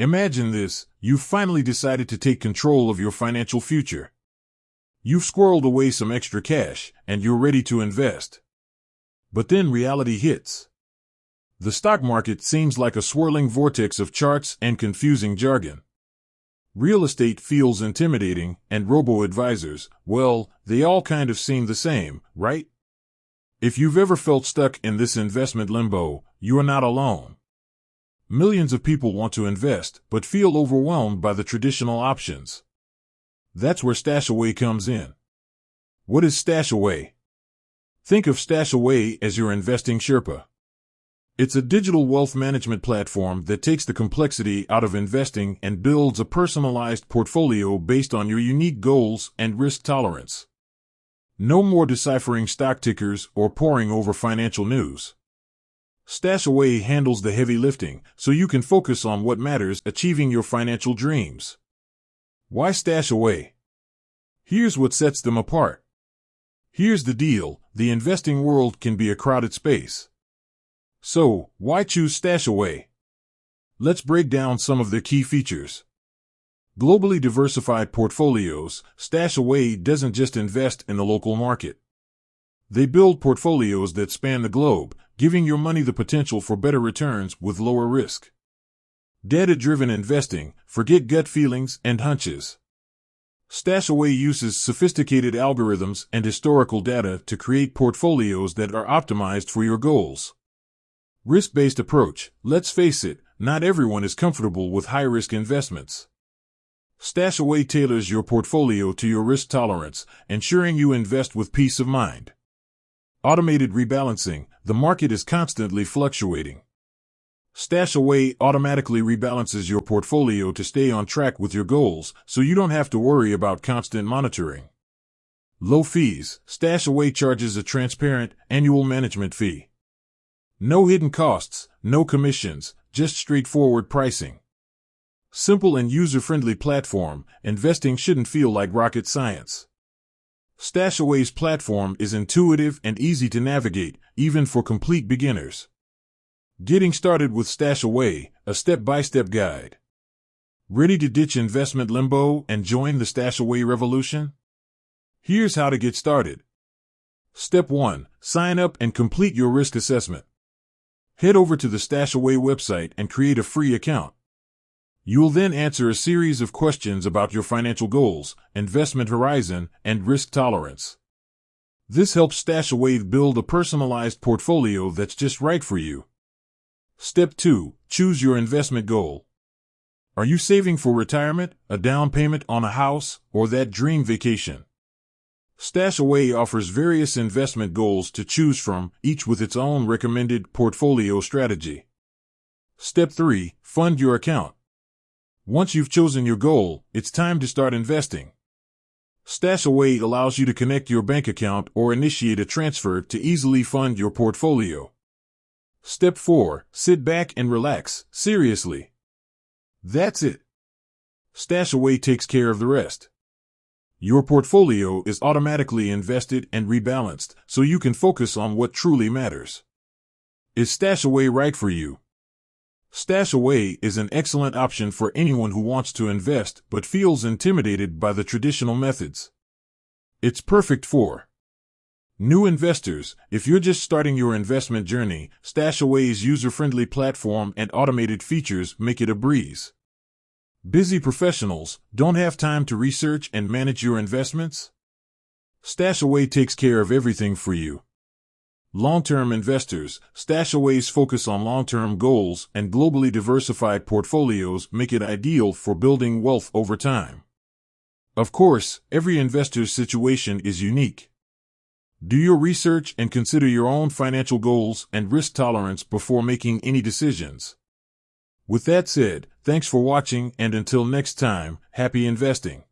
Imagine this, you've finally decided to take control of your financial future. You've squirreled away some extra cash, and you're ready to invest. But then reality hits. The stock market seems like a swirling vortex of charts and confusing jargon. Real estate feels intimidating, and robo-advisors, well, they all kind of seem the same, right? If you've ever felt stuck in this investment limbo, you are not alone. Millions of people want to invest, but feel overwhelmed by the traditional options. That's where StashAway comes in. What is StashAway? Think of StashAway as your investing Sherpa. It's a digital wealth management platform that takes the complexity out of investing and builds a personalized portfolio based on your unique goals and risk tolerance. No more deciphering stock tickers or poring over financial news. StashAway handles the heavy lifting, so you can focus on what matters, achieving your financial dreams. Why StashAway? Here's what sets them apart. Here's the deal, the investing world can be a crowded space. So, why choose StashAway? Let's break down some of their key features. Globally diversified portfolios, StashAway doesn't just invest in the local market. They build portfolios that span the globe, giving your money the potential for better returns with lower risk. Data-driven investing, forget gut feelings and hunches. StashAway uses sophisticated algorithms and historical data to create portfolios that are optimized for your goals. Risk-based approach, let's face it, not everyone is comfortable with high-risk investments. StashAway tailors your portfolio to your risk tolerance, ensuring you invest with peace of mind. Automated rebalancing, the market is constantly fluctuating. StashAway automatically rebalances your portfolio to stay on track with your goals, so you don't have to worry about constant monitoring. Low fees, StashAway charges a transparent, annual management fee. No hidden costs, no commissions, just straightforward pricing. Simple and user-friendly platform, investing shouldn't feel like rocket science. StashAway's platform is intuitive and easy to navigate, even for complete beginners. Getting started with StashAway, a step-by-step guide. Ready to ditch investment limbo and join the StashAway revolution? Here's how to get started. Step 1. Sign up and complete your risk assessment. Head over to the StashAway website and create a free account. You will then answer a series of questions about your financial goals, investment horizon, and risk tolerance. This helps StashAway build a personalized portfolio that's just right for you. Step 2. Choose your investment goal. Are you saving for retirement, a down payment on a house, or that dream vacation? StashAway offers various investment goals to choose from, each with its own recommended portfolio strategy. Step 3. Fund your account. Once you've chosen your goal, it's time to start investing. StashAway allows you to connect your bank account or initiate a transfer to easily fund your portfolio. Step 4. Sit back and relax, seriously. That's it. StashAway takes care of the rest. Your portfolio is automatically invested and rebalanced, so you can focus on what truly matters. Is StashAway right for you? StashAway is an excellent option for anyone who wants to invest but feels intimidated by the traditional methods. It's perfect for new investors. If you're just starting your investment journey, StashAway's user-friendly platform and automated features make it a breeze. Busy professionals, don't have time to research and manage your investments? StashAway takes care of everything for you. Long-term investors, StashAway's focus on long-term goals and globally diversified portfolios make it ideal for building wealth over time. Of course, every investor's situation is unique. Do your research and consider your own financial goals and risk tolerance before making any decisions. With that said, thanks for watching, and until next time, happy investing.